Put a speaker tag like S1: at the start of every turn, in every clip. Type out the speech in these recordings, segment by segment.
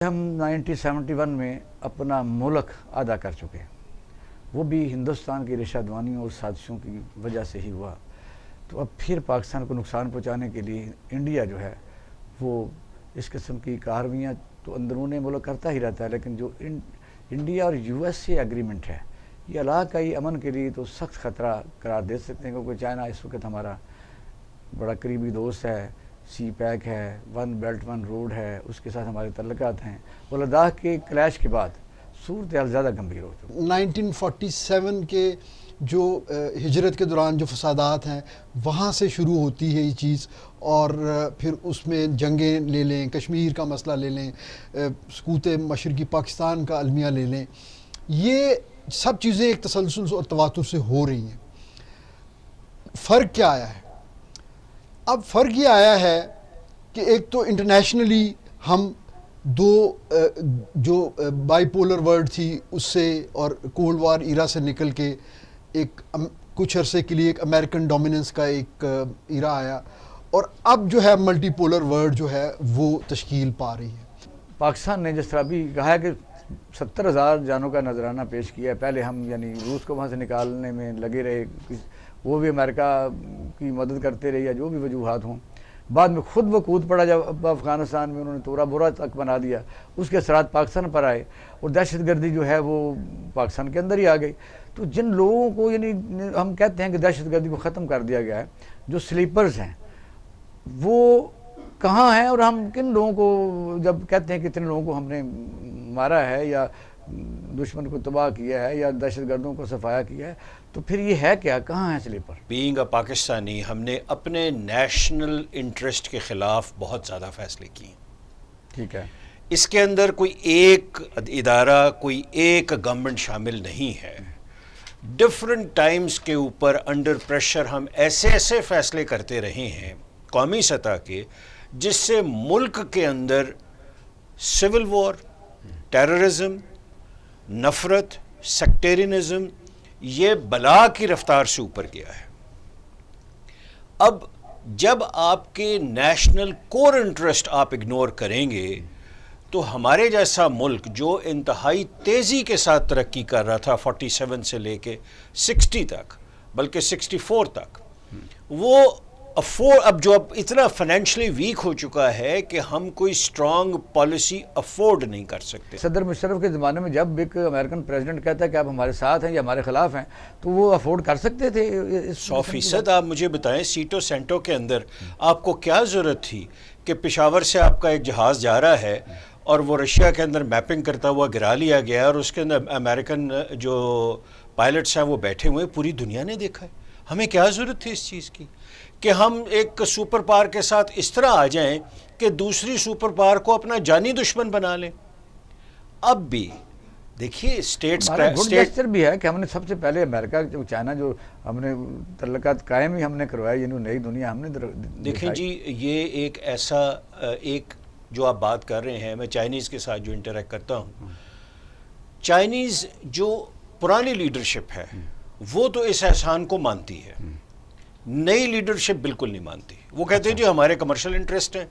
S1: हम 1971 में अपना मुल्क अदा कर चुके हैं, वो भी हिंदुस्तान की रिशादवानियों और साजिशों की वजह से ही हुआ। तो अब फिर पाकिस्तान को नुकसान पहुंचाने के लिए इंडिया जो है वो इस किस्म की कार्रवाइयाँ तो अंदरूनी मुल्क करता ही रहता है, लेकिन जो इंडिया और यूएस से एग्रीमेंट है ये इलाक़ाई अमन के लिए तो सख्त ख़तरा करार दे सकते हैं, क्योंकि चाइना इस वक्त हमारा बड़ा करीबी दोस्त है, सी पैक है, वन बेल्ट वन रोड है, उसके साथ हमारे तल्लुकात हैं। और लद्दाख के क्लैश के बाद सूरत हाल ज़्यादा गंभीर हो चुकी।
S2: 1947 के जो हिजरत के दौरान जो फसादात हैं वहाँ से शुरू होती है ये चीज़, और फिर उसमें जंगें ले लें, कश्मीर का मसला ले लें, सकूत मशरक़ी पाकिस्तान का अलमिया ले लें, ये सब चीज़ें एक तसलसल और तवातुर से हो रही हैं। फ़र्क क्या आया है? अब फ़र्क ये आया है कि एक तो इंटरनेशनली हम दो जो बाइपोलर वर्ल्ड थी उससे और कोल्ड वार ईरा से निकल के एक कुछ अरसे के लिए एक अमेरिकन डोमिनेंस का एक ईरा आया, और अब जो है मल्टीपोलर वर्ल्ड जो है वो तश्कील पा रही है।
S1: पाकिस्तान ने जिस तरह भी कहा है कि 70,000 जानों का नजराना पेश किया है, पहले हम यानी रूस को वहाँ से निकालने में लगे रहे, वो भी अमेरिका की मदद करते रहे या जो भी वजूहात हों, बाद में खुद वो कूद पड़ा जब अफ़गानिस्तान में उन्होंने तोरा बोरा तक बना दिया, उसके असरात पाकिस्तान पर आए और दहशत गर्दी जो है वो पाकिस्तान के अंदर ही आ गई। तो जिन लोगों को यानी हम कहते हैं कि दहशत गर्दी को ख़त्म कर दिया गया है, जो स्लीपर्स हैं वो कहाँ हैं, और हम किन लोगों को जब कहते हैं कि इतने लोगों को हमने मारा है या दुश्मन को तबाह किया है या दहशत गर्दों को सफाया किया है, तो फिर ये है क्या, कहाँ है स्लीपर?
S3: बीइंग अ पाकिस्तानी हमने अपने नेशनल इंटरेस्ट के ख़िलाफ़ बहुत ज़्यादा फ़ैसले किए।
S1: ठीक है,
S3: इसके अंदर कोई एक इदारा, कोई एक गवर्नमेंट शामिल नहीं है। डिफरेंट टाइम्स के ऊपर अंडर प्रेशर हम ऐसे ऐसे फ़ैसले करते रहे हैं कौमी सतह के, जिससे मुल्क के अंदर सिविल वॉर, टेररिज्म, नफ़रत, सेक्टेरियनिज़म ये बला की रफ्तार से ऊपर गया है। अब जब आपके नेशनल कोर इंटरेस्ट आप इग्नोर करेंगे तो हमारे जैसा मुल्क जो इंतहाई तेज़ी के साथ तरक्की कर रहा था 47 से लेके 60 तक, बल्कि 64 तक, वो अब जो अब इतना फाइनेंशियली वीक हो चुका है कि हम कोई स्ट्रॉन्ग पॉलिसी अफोर्ड नहीं कर सकते।
S1: सदर मुशर्रफ के ज़माने में जब एक अमेरिकन प्रेसिडेंट कहता है कि आप हमारे साथ हैं या हमारे ख़िलाफ़ हैं, तो वो अफोर्ड कर सकते थे
S3: 100%। आप मुझे बताएं, सीटो सेंटो के अंदर आपको क्या ज़रूरत थी कि पेशावर से आपका एक जहाज़ जा रहा है और वो रशिया के अंदर मैपिंग करता हुआ गिरा लिया गया और उसके अंदर अमेरिकन जो पायलट्स हैं वो बैठे हुए, पूरी दुनिया ने देखा है। हमें क्या ज़रूरत थी इस चीज़ की कि हम एक सुपर पावर के साथ इस तरह आ जाएं कि दूसरी सुपर पावर को अपना जानी दुश्मन बना लें? अब भी देखिए स्टेट
S1: भी है कि हमने सबसे पहले अमेरिका जो चाइना जो हमने तल्लुकात कायम ही हमने करवाए, यानी नई दुनिया हमने
S3: देखें जी, ये एक ऐसा एक जो आप बात कर रहे हैं, मैं चाइनीज़ के साथ जो इंटरेक्ट करता हूँ, चाइनीज़ जो पुरानी लीडरशिप है वो तो इस एहसान को मानती है, नई लीडरशिप बिल्कुल नहीं मानती। वो कहते हैं जी हमारे कमर्शियल इंटरेस्ट हैं,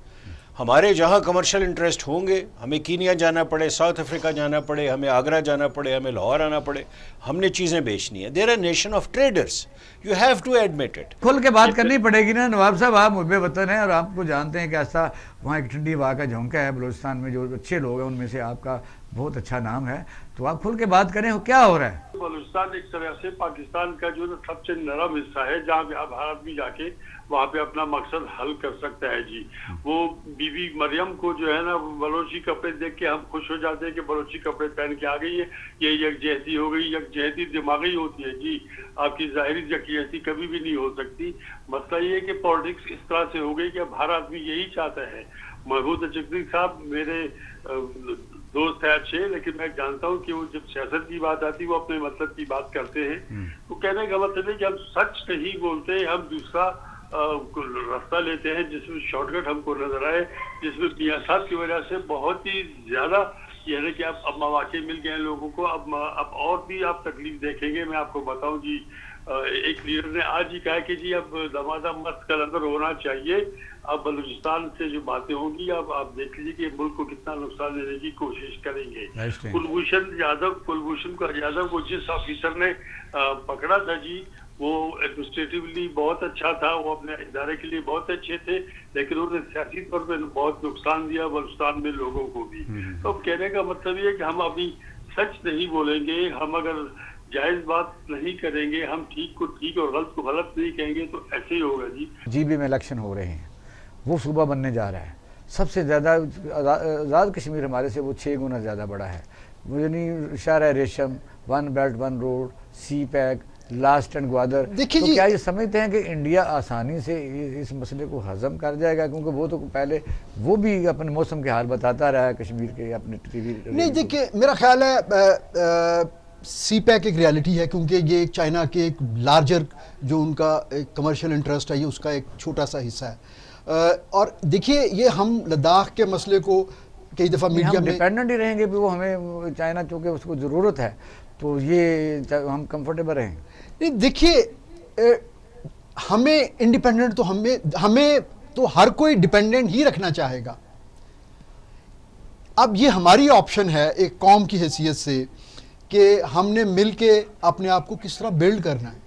S3: हमारे जहाँ कमर्शियल इंटरेस्ट होंगे, हमें कीनिया जाना पड़े, साउथ अफ्रीका जाना पड़े, हमें आगरा जाना पड़े, हमें लाहौर आना पड़े, हमने चीज़ें बेचनी है। There are nation of traders, you have to admit it.
S1: खुल के बात करनी पड़ेगी ना नवाब साहब, आप मुझे वतन हैं और आपको जानते हैं कि ऐसा वहाँ एक ठंडी हवा का झोंका है बलूचिस्तान में, जो अच्छे लोग हैं उनमें से आपका बहुत अच्छा नाम है, तो आप खुल के बात करें क्या हो रहा है।
S4: बलूचिस्तान एक तरह से पाकिस्तान का जो सबसे नरम हिस्सा है, जहाँ पे भारत भी जाके वहाँ पे अपना मकसद हल कर सकता है जी। वो बीबी मरियम को जो है ना बलोची कपड़े देख के हम खुश हो जाते हैं कि बलोची कपड़े पहन के आ गई है, ये यकजहती हो गई। यकजहती दिमागी होती है जी, आपकी ज़ाहिरी यकजहती कभी भी नहीं हो सकती। मसला ये है कि पॉलिटिक्स इस तरह से हो गई कि अब हर आदमी यही चाहता है। महबूब चकदी साहब मेरे दोस्त है अच्छे, लेकिन मैं जानता हूँ कि वो जब सियासत की बात आती है वो अपने मतलब की बात करते हैं। तो कहने का मतलब है कि हम सच नहीं बोलते, हम दूसरा रास्ता लेते हैं जिसमें शॉर्टकट हमको नजर आए, जिसमें मियां साहब की वजह से बहुत ही ज्यादा ये है कि अब मौके मिल गए हैं लोगों को। अब और भी आप तकलीफ देखेंगे। मैं आपको बताऊं जी, एक लीडर ने आज ही कहा कि जी अब दमादम मस्त कलंदर होना चाहिए, अब बलूचिस्तान से जो बातें होंगी अब आप देख लीजिए कि मुल्क को कितना नुकसान देने की कोशिश करेंगे। कुलभूषण यादव को जिस ऑफिसर ने पकड़ा था जी, वो एडमिनिस्ट्रेटिवली बहुत अच्छा था, वो अपने इदारे के लिए बहुत अच्छे थे, लेकिन उन्होंने सियासी तौर पे बहुत नुकसान दिया बलूचिस्तान में लोगों को भी। तो कहने का मतलब ये है कि हम अभी सच नहीं बोलेंगे, हम अगर जायज बात नहीं करेंगे, हम ठीक को ठीक और गलत को गलत नहीं कहेंगे तो ऐसे ही होगा जी।
S1: जीबी में इलेक्शन हो रहे हैं, वो सूबा बनने जा रहा है, सबसे ज़्यादा आज़ाद कश्मीर हमारे से वो 6 गुना ज़्यादा बड़ा है। वो यानी शहर रेशम, 1 belt 1 road, CPEC, last and Gwadar.
S2: देखिए
S1: तो
S2: जी,
S1: क्या ये समझते हैं कि इंडिया आसानी से इस मसले को हजम कर जाएगा? क्योंकि वो तो पहले वो भी अपने मौसम के हाल बताता रहा है कश्मीर के अपने टीवी।
S2: नहीं देखिए, मेरा ख्याल है सी पैक एक रियलिटी है, क्योंकि ये चाइना के एक लार्जर जो उनका एक कमर्शियल इंटरेस्ट है, ये उसका एक छोटा सा हिस्सा है। और देखिए, ये हम लद्दाख के मसले को कई दफ़ा मीडिया में
S1: डिपेंडेंट ही रहेंगे, भी वो हमें चाइना चूँकि उसको ज़रूरत है तो ये हम कंफर्टेबल रहेंगे।
S2: नहीं देखिए, हमें इंडिपेंडेंट तो हमें तो हर कोई डिपेंडेंट ही रखना चाहेगा। अब ये हमारी ऑप्शन है एक कौम की हैसियत से कि हमने मिल के अपने आप को किस तरह बिल्ड करना है।